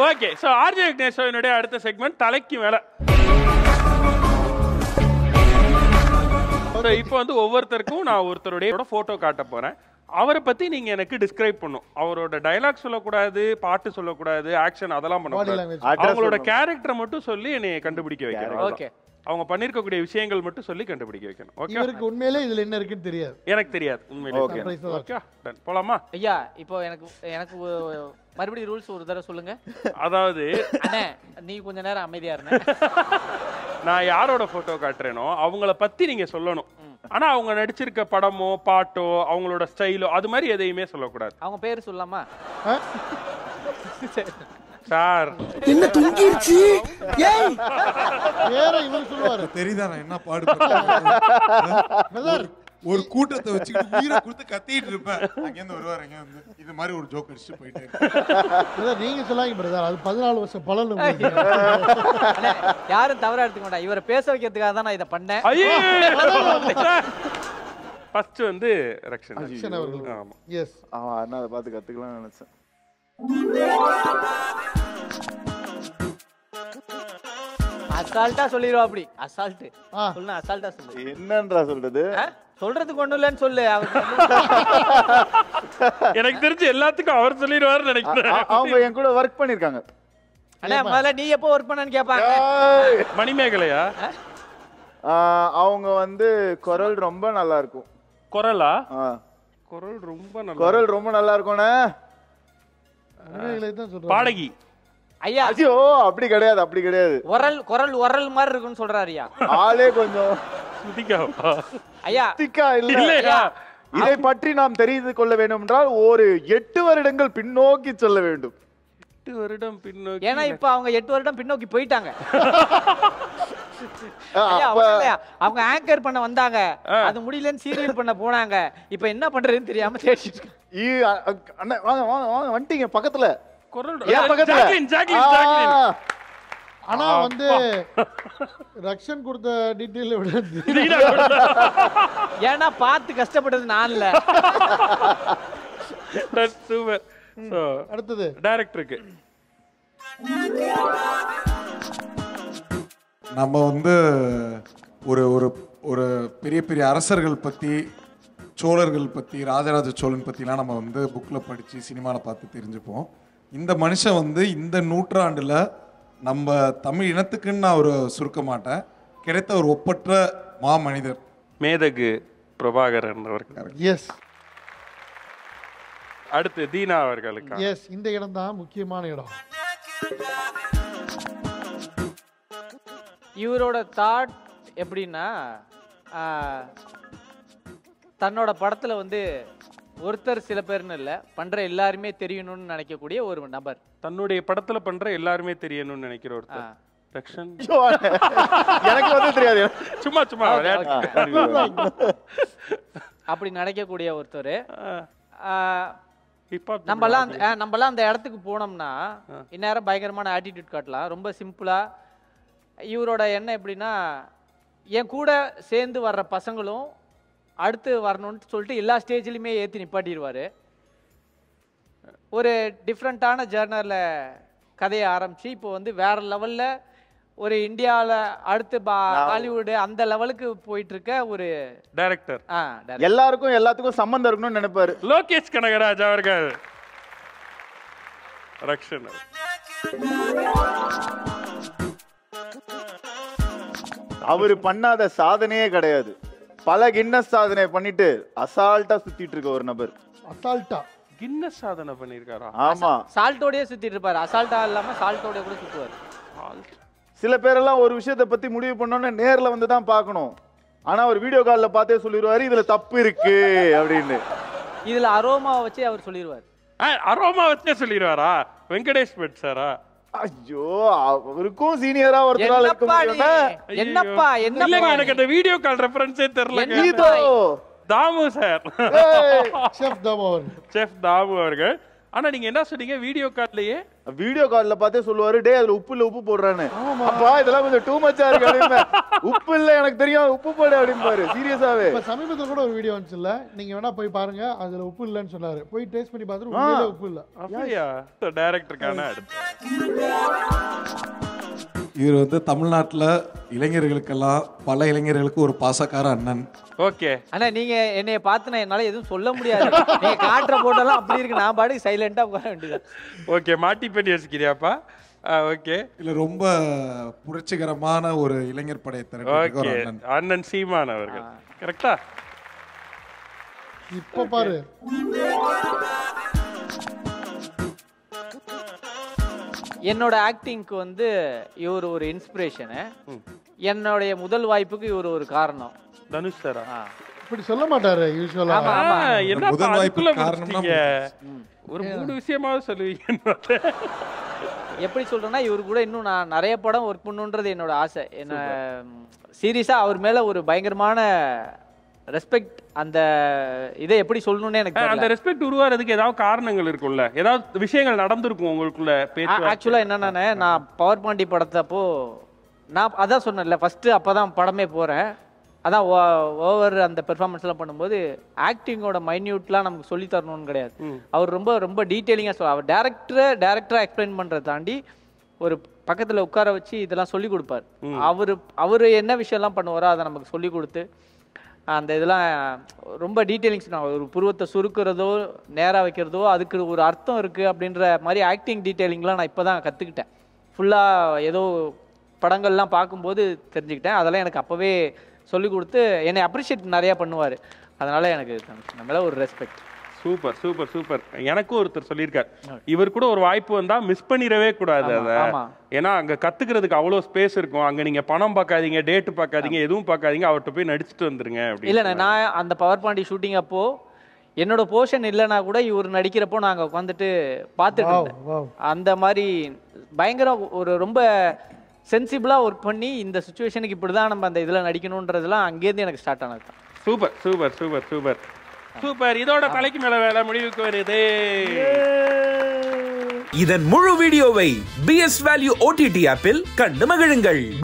Okay, so RJ விக்னேஸ்வரனுடைய அடுத்த segment தலைக்கு மேல. இப்போ வந்து ஒவ்வொருத்தருக்கும் நான் ஒருத்தருடைய போட்டோ காட்ட போறேன். அவரை பத்தி நீங்க எனக்கு டிஸ்கிரைப் பண்ணும். அவரோட டயலாக் சொல்லக்கூடாது, பாட்டு சொல்லக்கூடாது, ஆக்ஷன் அதெல்லாம் பண்ணக்கூடாது. அவங்களோட கேரக்டரை மட்டும் சொல்லி என்னை கண்டுபிடிக்க வைக்கணும். ஓகே, அவங்க பண்ணிருக்கக்கூடிய விஷயங்கள் மட்டும் சொல்லி கண்டுபிடிக்க வைக்கணும். ஓகே, இவருக்கு உண்மையிலே இதுல என்ன இருக்குன்னு தெரியாது. எனக்கு தெரியாது உண்மையிலே. ஓகே, டன் போலாமா? ஐயா, இப்போ எனக்கு மறுபடியும் ரூல்ஸ் ஒரு தடவை சொல்லுங்க. அதாவது அண்ணே, நீ கொஞ்ச நேரம் அமைதியா இருங்க. நான் யாரோட போட்டோ காட்டுறேனோ அவங்கள பத்தி நீங்க சொல்லணும். ஆனா அவங்க நடிச்சிருக்க படமோ பாட்டோ அவங்களோட ஸ்டைலோ அது மாதிரி எதையுமே சொல்லக்கூடாது. அவங்க பேரு சொல்லலாமா? சார் என்ன தூங்கிருச்சு? ஏய் வேற இவன் சொல்வாரு. தெரியுதா நான் என்ன பாடுபட்டேன்? ஒரு கூட்டத்தை வச்சுக்கிட்டு உயிரை கொடுத்து கத்திட்டு இருப்பேன். அங்கேருந்து வருவார், அங்கே வந்து இது மாதிரி ஒரு ஜோக் அடிச்சுட்டு போயிட்டே. நீங்க சொல்லாங்க பிரதர், அது 14 வருஷம் பலன். யாரும் தவறா எடுத்துக்க மாட்டா. இவரை பேச வைக்கிறதுக்காக தான் நான் இதை பண்ணேன். ஃபர்ஸ்ட் வந்து ரக்ஷன் அவர்கள். ஆமா, எஸ், அவன் அண்ணா அதை பார்த்து கத்துக்கலாம் நினைச்சேன். அசால்ட்டா சொல்லிடுவா. அப்படி அசால்ட் சொல்லுங்க, அசால்ட்டா சொல்லு. என்னன்றா சொல்றது? சொல்றதுக்கு ஒண்ணும் இல்லன்னு சொல்லு. எனக்கு தெரிஞ்சு எல்லாத்துக்கும் அவர் சொல்லிடுவாரு நினைக்கிறேன். அவங்க என் கூட ஒர்க் பண்ணிருக்காங்க. அண்ணா முதல்ல நீ எப்போ ஒர்க் பண்ணன்னு கேட்பாங்க. மணிமேகலையா? அவங்க வந்து குரல் ரொம்ப நல்லா இருக்கும். குரலா? குரல் ரொம்ப நல்லா இருக்கும்ண்ணே. பாடகி? ஐயா ஐயோ, அப்படி கிடையாது, அப்படி கிடையாது. குரல் மாதிரி இருக்குன்னு சொல்றாருயா. ஆளே கொஞ்சம் ஐயா திக்கா இல்லையா? இதை பற்றி நாம் தெரிந்து கொள்ள வேண்டும் என்றால் ஒரு 8 வருடங்கள் பின்னோக்கி சொல்ல வேண்டும். 8 வருடம் பின்னோக்கி? ஏன்னா இப்ப அவங்க 8 வருடம் பின்னோக்கி போயிட்டாங்க. அவங்க ஆங்கர் பண்ண வந்தாங்க, அது முடியலன்னு சீரியல் பண்ண போனாங்க. இப்ப என்ன பண்றதுன்னு தெரியாம தேடிட்டு வந்துட்டீங்க பக்கத்துல. ஆனா வந்து ரக்ஷன் கொடுத்த டீடைல் ஏன்னா பார்த்து கஷ்டப்பட்டது நான் இல்ல. சூப்பர். அடுத்தது டைரக்டருக்கு. நம்ம வந்து ஒரு ஒரு ஒரு பெரிய பெரிய அரசர்கள் பத்தி, சோழர்கள் பத்தி, ராஜராஜ சோழன் பத்திலாம் நம்ம வந்து புக்ல படிச்சு சினிமாவில் பார்த்து தெரிஞ்சுப்போம். இந்த மனுஷன் வந்து இந்த நூற்றாண்டுல நம்ம தமிழ் இனத்துக்குன்னு நான் ஒரு சுருக்க மாட்டேன், கிடைத்த ஒரு ஒப்பற்ற மா மனிதர் மேதகு பிரபாகரன் அவர்கள். எஸ். அடுத்து தீனா அவர்களுக்கு. எஸ், இந்த இடம் தான் முக்கியமான இடம். இவரோட தாட் எப்படின்னா, தன்னோட படத்துல வந்து ஒருத்தர் சில பேர்னு இல்ல, பண்ற எல்லாருமே தெரியணும்னு நினைக்கக்கூடிய ஒரு நபர். தன்னுடைய படத்துல பண்ற எல்லாருமே தெரியணும்னு நினைக்கிற ஒருத்தர். ரக்ஷன் எனக்கு வந்து தெரியாது, சும்மா சும்மா அப்படி நினைக்கக்கூடிய ஒருத்தர். நம்மலாம் அந்த இடத்துக்கு போனோம்னா இந்நேரம் பயங்கரமான ஆட்டிடியூட் காட்டலாம். ரொம்ப சிம்பிளா இவரோட எண்ணம் எப்படின்னா, என் கூட சேர்ந்து வர்ற பசங்களும் அடுத்து வரணும்னு சொல்லிட்டு எல்லா ஸ்டேஜ்லையுமே ஏற்றி நிப்பாட்டிடுவார். ஒரு டிஃப்ரெண்ட்டான ஜேர்னரில் கதையை ஆரம்பித்து இப்போ வந்து வேறு லெவலில் ஒரு இந்தியாவில் அடுத்து ஹாலிவுட் அந்த லெவலுக்கு போயிட்டு இருக்க ஒரு டைரக்டர். எல்லாருக்கும் எல்லாத்துக்கும் சம்பந்தம் இருக்கணும்னு நினைப்பாரு. லோகேஷ் கனகராஜ் அவர்கள். ரக்ஷன் அவரு பண்ணாத சாதனையே கிடையாது. பல கின்னஸ் சாதனை பண்ணிட்டு அசால்ட்டா சுத்திட்டு இருக்க ஒரு நபர். அசால்ட்டா கின்னஸ் சாதனை பண்ணிருக்காரா? ஆமா, சால்ட்டோடயே சுத்திட்டு இருப்பாரு. அசால்ட்டா இல்லாம சால்ட்டோடயே கூட சுத்துவாரு. சில பேரெல்லாம் ஒரு விஷயத்தை பத்தி முடிவு பண்ணோன்னு நேர்ல வந்து தான் பார்க்கணும். ஆனா அவர் வீடியோ கால்ல பார்த்தே சொல்லிடுவாரு இதுல தப்பு இருக்கு அப்படின்னு. இதுல அரோமா வச்சு அவர் சொல்லிடுவாரு. அரோமா வச்சே சொல்லிடுவாரா? வெங்கடேஷ் பட் சாரா? ஐயோ, அவருக்கும் சீனியரா ஒருத்தரால இருக்க முடியும்னா என்னப்பா என்ன? எனக்கு அந்த வீடியோ கால் ரெஃபரன்ஸே தெரியல. தாமு சார், செஃப் தாமு அவர்கள். ஆனா நீங்க என்ன சொன்னீங்க? வீடியோ கால்லையே வீடியோ கால்ல பார்த்தே சொல்லுவாரு, டே அதுல உப்பு இல்ல உப்பு போடுறான்னு. அப்பா இதெல்லாம் கொஞ்சம் டூ மச்சா இருக்கு அப்படின்னு. உப்பு இல்ல எனக்கு தெரியும் உப்பு போடு அப்படிம்பாரு. சீரியஸாவே இப்ப சமீபத்துல கூட ஒரு வீடியோ வந்துச்சுல்ல, நீங்க வேணா போய் பாருங்க, அதுல உப்பு இல்லன்னு சொன்னாரு. போய் டேஸ்ட் பண்ணி பார்த்துட்டு உண்மையிலே உப்பு இல்ல. அப்படியா? டைரக்டருக்கான இவர் வந்து தமிழ்நாட்டுல இளைஞர்களுக்கெல்லாம் பல இளைஞர்களுக்கு ஒரு பாசக்கார அண்ணன். ஓகே. ஆனா நீங்க என்னைய பார்த்து நான் என்னால எதுவும் சொல்ல முடியாது. நீங்க காட்டுற போட்டோலாம் அப்படி இருக்கு, நான் பாட்டுக்கு சைலண்டா உட்கார வேண்டியது. ஓகே, மாட்டி பண்ணி யோசிக்கிறியாப்பா? ஓகே. இல்ல ரொம்ப புரட்சிகரமான ஒரு இளைஞர் படையை திரட்டியிருக்க ஒரு அண்ணன். அண்ணன் சீமான் அவர்கள். கரெக்டா? இப்ப பாரு, என்னோட ஆக்டிங்க்கு வந்து இவர் ஒரு இன்ஸ்பிரேஷனு, என்னுடைய முதல் வாய்ப்புக்கு இவர் ஒரு காரணம். தனுஷ் சாரா? இப்படி சொல்ல மாட்டாரு யூசுவலா. என்ன முதல் வாய்ப்பு அதுக்குள்ள காரணம்னா முடிச்சிட்டீங்க? ஒரு 3 விஷயமாவது சொல்லுவீங்க. எப்படி சொல்றேன்னா, இவர் கூட இன்னும் நான் நிறைய படம் ஒர்க் பண்ணுன்றது என்னோட ஆசை. என்ன சீரியஸா அவர் மேல ஒரு பயங்கரமான ரெஸ்பெக்ட், அந்த இதை எப்படி சொல்லணும்னு எனக்கு அந்த ரெஸ்பெக்ட் உருவாறதுக்கு ஏதாவது காரணங்கள் இருக்கும்ல, ஏதாவது விஷயங்கள் நடந்திருக்கும் உங்களுக்குள்ள பேச்சு. ஆக்சுவலா என்னன்னா, நான் பவர் பாண்டி படத்தப்போ நான் அதான் சொன்னேன்ல, ஃபர்ஸ்ட் அப்பதான் படமே போறேன். அதான் ஓவர் அந்த பெர்ஃபார்மன்ஸ்லாம் பண்ணும்போது ஆக்டிங்கோட மைன்யூட்லாம் நமக்கு சொல்லி தரணும்னு கிடையாது. அவர் ரொம்ப ரொம்ப டீட்டெயிலிங்காக சொல்ல, அவர் டேரக்டராக எக்ஸ்பிளைன் பண்ணுறதை தாண்டி ஒரு பக்கத்தில் உட்கார வச்சு இதெல்லாம் சொல்லி கொடுப்பார். அவர் என்ன விஷயம்லாம் பண்ணுவாரோ அதை நமக்கு சொல்லி கொடுத்து அந்த இதெல்லாம் ரொம்ப டீட்டெயிலிங்ஸ். ஒரு புருவத்தை சுருக்கிறதோ நேராக வைக்கிறதோ அதுக்கு ஒரு அர்த்தம் இருக்குது அப்படின்ற மாதிரி ஆக்டிங் டீட்டெயிலிங்லாம் நான் இப்போ தான் கற்றுக்கிட்டேன். ஃபுல்லாக ஏதோ படங்கள்லாம் பார்க்கும்போது தெரிஞ்சுக்கிட்டேன். அதெல்லாம் எனக்கு அப்போவே சொல்லி கொடுத்து என்னை அப்ரிஷியேட் நிறையா பண்ணுவார். அதனால் எனக்கு நம்ம மேலே ஒரு ரெஸ்பெக்ட். Super super super. எனக்கும் ஒருத்தர் சொல்லியிருக்கார், இவர் கூட ஒரு வாய்ப்பு வந்தா மிஸ் பண்ணிடவே கூடாது அதை. ஏன்னா அங்க கத்துக்கிறதுக்கு அவ்வளோ ஸ்பேஸ் இருக்கும். அங்க நீங்க பணம் பார்க்காதீங்க, டேட்டு பார்க்காதீங்க, எதுவும் பார்க்காதீங்க, அவர்கிட்ட போய் நடிச்சுட்டு வந்துருங்க அப்படின்னு. இல்லை, நான் அந்த பவர் பாண்டி ஷூட்டிங் அப்போ என்னோட போர்ஷன் இல்லைனா கூட இவர் நடிக்கிறப்போ நாங்கள் உட்காந்துட்டு பார்த்துட்டு இருந்தேன். அந்த மாதிரி பயங்கர ஒரு ரொம்ப சென்சிபிளாக ஒர்க் பண்ணி இந்த சுச்சுவேஷனுக்கு இப்படி தான் நம்ம அந்த இதில் நடிக்கணுன்றதுலாம் அங்கேருந்து எனக்கு ஸ்டார்ட் ஆனது தான். Super super super super super. இதோட தலைக்கு மேல வேலை முடிவுக்கு வருது. இதன் முழு வீடியோவை BS Value OTT ஆப்பில் கண்டு மகிழுங்கள்.